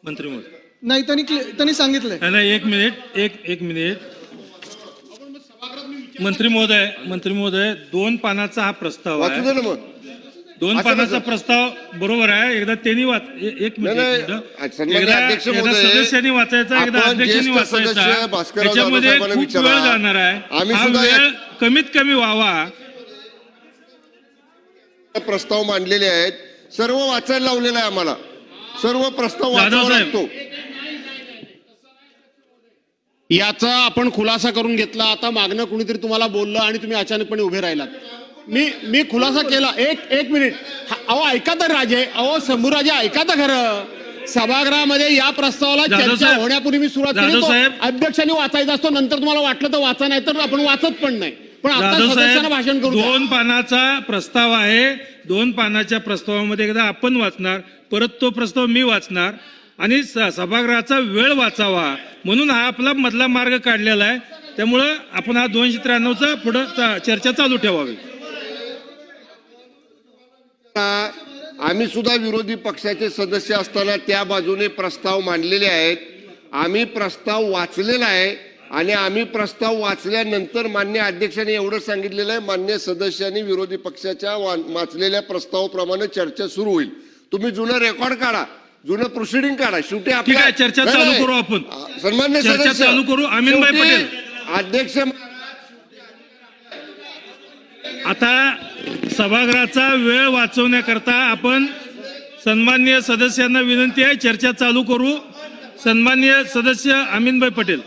मंत्री महोदय नाही, त्यांनी सांगितलंय. नाही, एक मिनिट मंत्री महोदय 2 पानाचा हा प्रस्ताव वाचू दे आहे. ना मग. 2 पानाचा प्रस्ताव बरोबर आहे. एकदा त्यांनी एक मिनिट सन्माननीय अध्यक्ष एकदा महोदय, सदस्यांनी वाचायचा, एकदा आपण अध्यक्षांनी ज्येष्ठ सदस्य वाचायचा. भास्करराव त्याच्यामध्ये जाधव साहेबांना खूप वेळ विचारा. जाणार आहे. आम्ही हा सुद्धा वेळ कमीत कमी व्हावा. प्रस्ताव मांडलेले आहेत, सर्व वाचायला लावलेलं आहे आम्हाला. सर्व प्रस्ताव वाचावा लागतो. याचा आपण खुलासा करून घेतला. आता मागणं कुणीतरी तुम्हाला बोललं आणि तुम्ही अचानकपणे उभे राहिलात. मी खुलासा केला. एक मिनिट. अहो ऐका तर राजे, अहो शंभूराजे ऐका तर खरं. सभागृहामध्ये या प्रस्तावाला चर्चा होण्यापूर्वी मी सुरुवात केली. अध्यक्षांनी वाचायचा असतो, नंतर तुम्हाला वाटलं तर वाचा, नाही तर आपण वाचत पण नाही. पण आता सदस्यांना भाषण करू. 2 पानाचा प्रस्ताव आहे. 2 पानाच्या प्रस्तावामध्ये एकदा आपण वाचणार, परत तो प्रस्ताव मी वाचणार आणि सभागृहाचा वेळ वाचावा म्हणून हा आपला मधला मार्ग काढलेला आहे. त्यामुळं आपण हा 293चा पुढे चर्चा चालू ठेवावी. आम्ही सुद्धा विरोधी पक्षाचे सदस्य असताना त्या बाजूने प्रस्ताव मांडलेले आहेत. आम्ही प्रस्ताव वाचलेला आहे आणि आम्ही प्रस्ताव वाचल्यानंतर मान्य अध्यक्षांनी एवढं सांगितलेलं आहे, मान्य सदस्यांनी विरोधी पक्षाच्या वाचलेल्या प्रस्तावाप्रमाणे चर्चा सुरू होईल. तुम्ही जुनं रेकॉर्ड काढा, जुनं प्रोसिडिंग काढा. शेवटी ठीक आहे, चर्चा चालू करू आपण. सन्मान्य चर्चा चालू करू. अमीनभाई पटेल अध्यक्ष. आता सभागृहाचा वेळ वाचवण्याकरता आपण सन्माननीय सदस्यांना विनंती आहे, चर्चा चालू करू. सन्माननीय सदस्य अमीनभाई पटेल.